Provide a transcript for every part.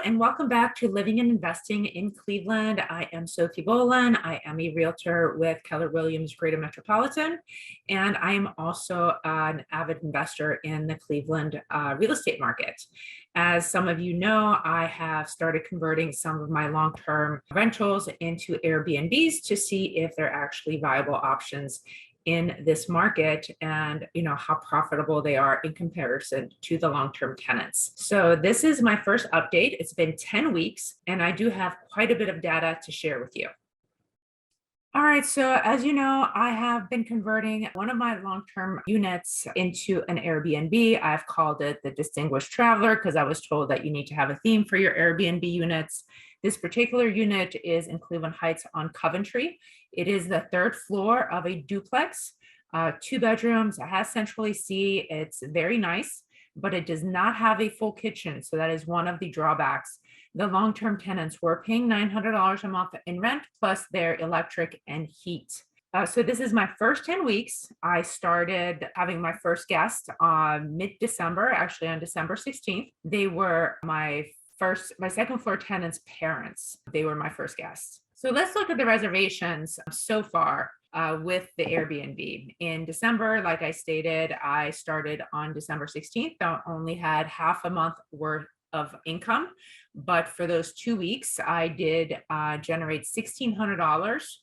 and welcome back to Living and Investing in Cleveland. I am Sophie Boland. I am a realtor with Keller Williams Greater Metropolitan, and I am also an avid investor in the Cleveland real estate market. As some of you know, I have started converting some of my long-term rentals into Airbnbs to see if they're actually viable options in this market and how profitable they are in comparison to the long-term tenants. So this is my first update. It's been 10 weeks and I do have quite a bit of data to share with you. All right, so as you know, I have been converting one of my long-term units into an Airbnb. I've called it the Distinguished Traveler because I was told that you need to have a theme for your Airbnb units. This particular unit is in Cleveland Heights on Coventry. It is the third floor of a duplex, 2 bedrooms. It has central AC. It's very nice, but it does not have a full kitchen. So that is one of the drawbacks. The long-term tenants were paying $900 a month in rent, plus their electric and heat. So this is my first 10 weeks. I started having my first guest on mid-December, actually on December 16th. They were my second floor tenants' parents. They were my first guests. So let's look at the reservations so far with the Airbnb. In December, like I stated, I started on December 16th. I only had half a month worth of income, but for those 2 weeks, I did generate $1,600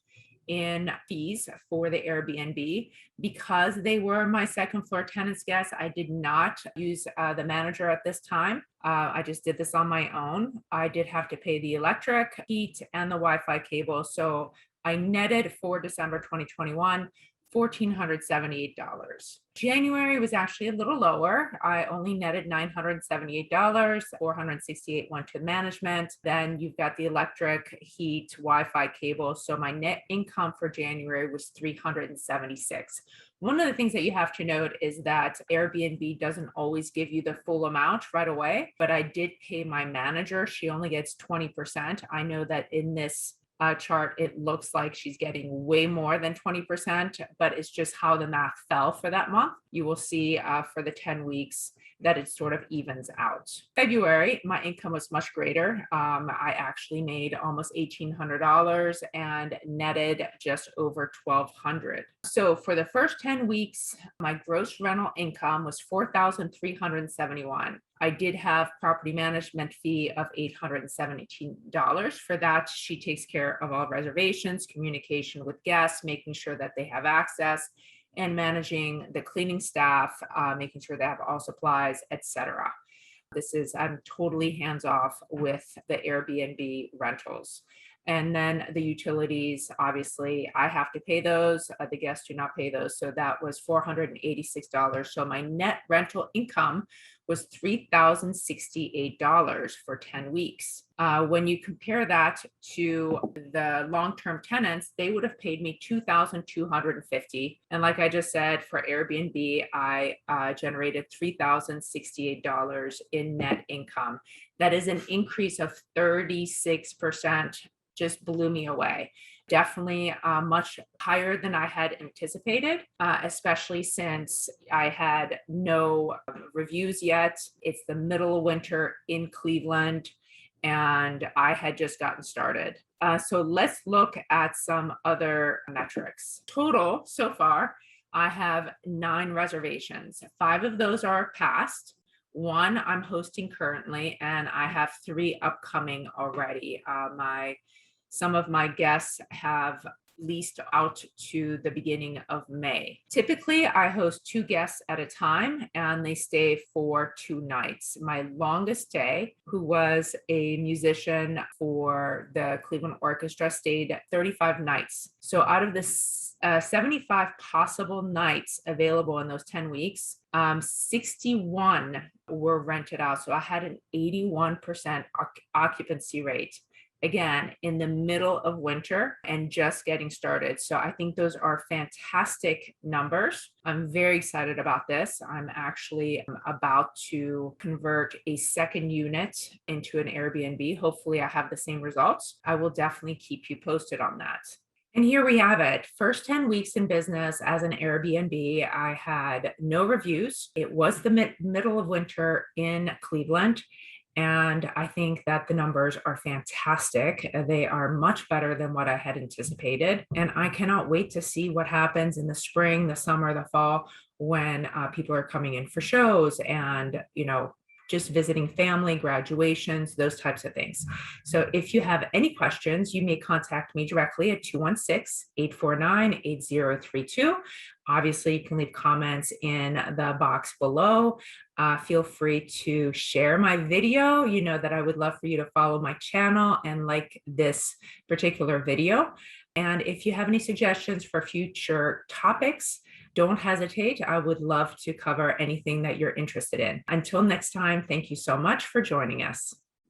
in fees for the Airbnb. Because they were my second floor tenants guests, I did not use the manager at this time. I just did this on my own. I did have to pay the electric, heat, and the Wi-Fi cable. So I netted for December 2021, $1,478. January was actually a little lower. I only netted $978, $468 went to management. Then you've got the electric, heat, Wi-Fi cable. So my net income for January was $376. One of the things that you have to note is that Airbnb doesn't always give you the full amount right away, but I did pay my manager. She only gets 20%. I know that in this chart, it looks like she's getting way more than 20%, but it's just how the math fell for that month. You will see for the 10 weeks that it sort of evens out. February, my income was much greater. I actually made almost $1,800 and netted just over $1,200. So for the first 10 weeks, my gross rental income was $4,371. I did have property management fee of $817. For that, she takes care of all reservations, communication with guests, making sure that they have access, and managing the cleaning staff, making sure they have all supplies, etc. I'm totally hands off with the Airbnb rentals. And then the utilities, obviously, I have to pay those. The guests do not pay those. So that was $486. So my net rental income was $3,068 for 10 weeks. When you compare that to the long-term tenants, they would have paid me $2,250. And like I just said, for Airbnb, I generated $3,068 in net income. That is an increase of 36%. Just blew me away. Definitely much higher than I had anticipated, especially since I had no reviews yet. It's the middle of winter in Cleveland, and I had just gotten started. So let's look at some other metrics. Total so far, I have 9 reservations. 5 of those are past. 1 I'm hosting currently, and I have 3 upcoming already. Some of my guests have leased out to the beginning of May. Typically, I host 2 guests at a time, and they stay for 2 nights. My longest stay, who was a musician for the Cleveland Orchestra, stayed 35 nights. So out of the 75 possible nights available in those 10 weeks, 61 were rented out. So I had an 81% occupancy rate. Again, in the middle of winter and just getting started. So I think those are fantastic numbers. I'm very excited about this. I'm actually about to convert a second unit into an Airbnb. Hopefully I have the same results. I will definitely keep you posted on that. And here we have it. First 10 weeks in business as an Airbnb. I had no reviews. It was the middle of winter in Cleveland. And I think that the numbers are fantastic. They are much better than what I had anticipated. And I cannot wait to see what happens in the spring, the summer, the fall, when people are coming in for shows and, just visiting family, graduations, those types of things. So if you have any questions, you may contact me directly at 216-849-8032. Obviously, you can leave comments in the box below. Feel free to share my video. You know that I would love for you to follow my channel and like this particular video. And if you have any suggestions for future topics, don't hesitate. I would love to cover anything that you're interested in. Until next time, thank you so much for joining us.